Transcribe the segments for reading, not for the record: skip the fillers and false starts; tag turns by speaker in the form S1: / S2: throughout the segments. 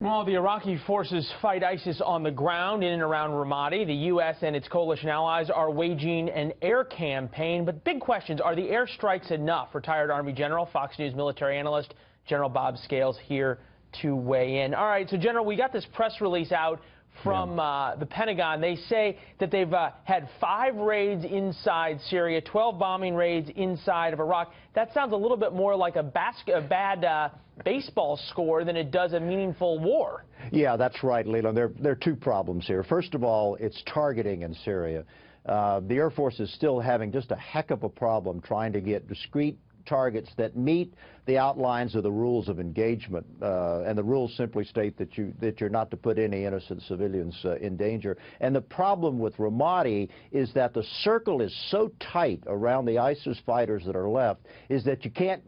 S1: While the Iraqi forces fight ISIS on the ground in and around Ramadi, the U.S. and its coalition allies are waging an air campaign. But big questions, are the airstrikes enough? Retired Army General, Fox News military analyst, General Bob Scales here to weigh in. All right, so General, we got this press release out from the Pentagon. They say that they've had 5 raids inside Syria, 12 bombing raids inside of Iraq. That sounds a little bit more like a bad baseball score than it does a meaningful war.
S2: Yeah, that's right, Leland. There are 2 problems here. First of all, it's targeting in Syria. The Air Force is still having just a heck of a problem trying to get discrete targets that meet the outlines of the rules of engagement, and the rules simply state that you're not to put any innocent civilians in danger. And the problem with Ramadi is that the circle is so tight around the ISIS fighters that are left is that you can't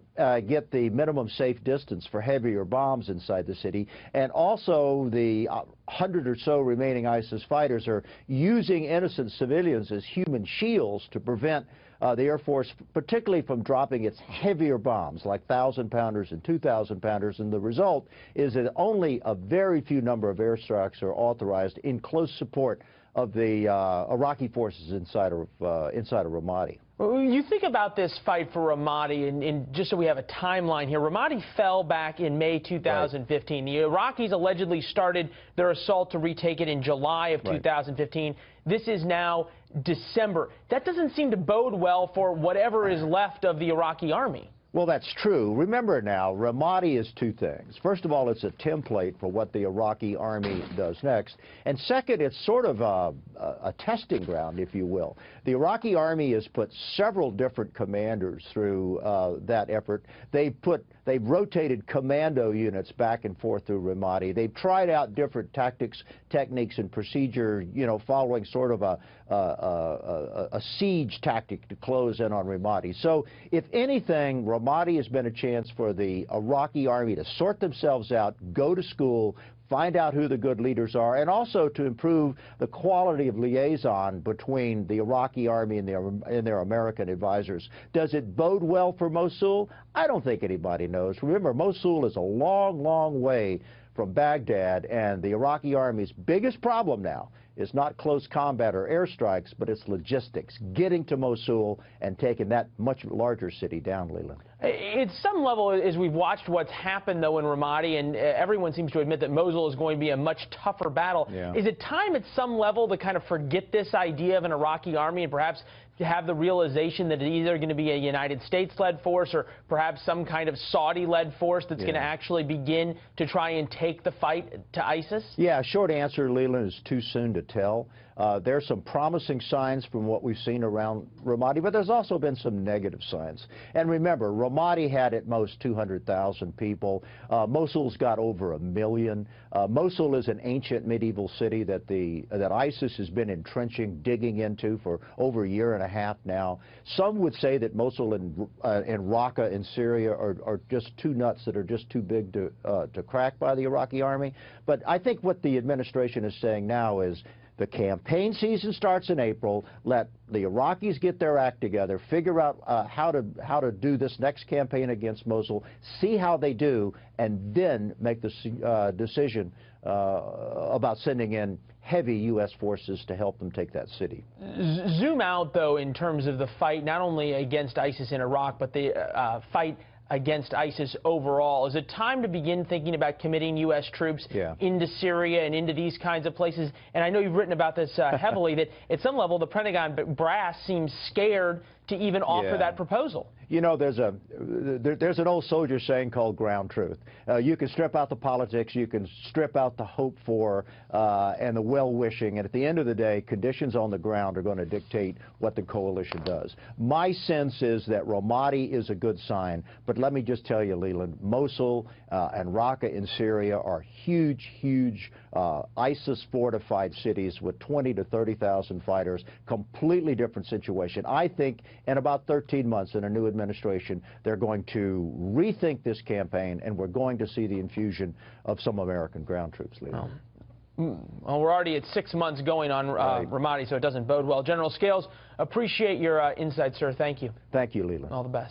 S2: get the minimum safe distance for heavier bombs inside the city. And also the 100 or so remaining ISIS fighters are using innocent civilians as human shields to prevent the Air Force, particularly from dropping its heavier bombs, like 1,000-pounders and 2,000-pounders, and the result is that only a very few number of airstrikes are authorized in close support of the Iraqi forces inside of Ramadi.
S1: When you think about this fight for Ramadi, and just so we have a timeline here, Ramadi fell back in May 2015. Right. The Iraqis allegedly started their assault to retake it in July of 2015. This is now December. That doesn't seem to bode well for whatever is left of the Iraqi army.
S2: Well, that's true. Remember now, Ramadi is 2 things. First of all, it's a template for what the Iraqi army does next. And second, it's sort of a testing ground, if you will. The Iraqi army has put several different commanders through that effort. They've rotated commando units back and forth through Ramadi. They've tried out different tactics, techniques, and procedure, following sort of a siege tactic to close in on Ramadi. So, if anything, Ramadi has been a chance for the Iraqi army to sort themselves out, go to school, find out who the good leaders are, and also to improve the quality of liaison between the Iraqi army and their American advisors. Does it bode well for Mosul? I don't think anybody knows. Remember, Mosul is a long, long way from Baghdad, and the Iraqi army's biggest problem now is not close combat or airstrikes, but it's logistics, getting to Mosul and taking that much larger city down, Leland.
S1: At some level, as we've watched what's happened, though, in Ramadi, and everyone seems to admit that Mosul is going to be a much tougher battle, is it time at some level to kind of forget this idea of an Iraqi army and perhaps to have the realization that it's either going to be a United States-led force or perhaps some kind of Saudi-led force that's going to actually begin to try and take the fight to ISIS?
S2: Yeah, short answer, Leland, is too soon to tell. There's some promising signs from what we've seen around Ramadi, but there's also been some negative signs. And remember, Ramadi had at most 200,000 people. Mosul's got over 1 million. Mosul is an ancient medieval city that ISIS has been entrenching, digging into for over a year and a half now. Some would say that Mosul and Raqqa in Syria are just 2 nuts that are just too big to crack by the Iraqi army. But I think what the administration is saying now is, the campaign season starts in April. Let the Iraqis get their act together, figure out how to do this next campaign against Mosul, see how they do, and then make the decision about sending in heavy U.S. forces to help them take that city.
S1: Zoom out, though, in terms of the fight, not only against ISIS in Iraq, but the fight against ISIS overall. Is it time to begin thinking about committing U.S. troops into Syria and into these kinds of places? And I know you've written about this heavily, that at some level the Pentagon brass seems scared to even offer that proposal.
S2: You know, there's an old soldier saying called ground truth. You can strip out the politics, you can strip out the hope for and the well-wishing, and at the end of the day, conditions on the ground are going to dictate what the coalition does. My sense is that Ramadi is a good sign, but let me just tell you, Leland, Mosul and Raqqa in Syria are huge, huge ISIS-fortified cities with 20 to 30,000 fighters, completely different situation. I think in about 13 months in a new administration, they're going to rethink this campaign, and we're going to see the infusion of some American ground troops, Leland.
S1: Well, we're already at 6 months going on Ramadi, so it doesn't bode well. General Scales, appreciate your insight, sir. Thank you.
S2: Thank you, Leland.
S1: All the best.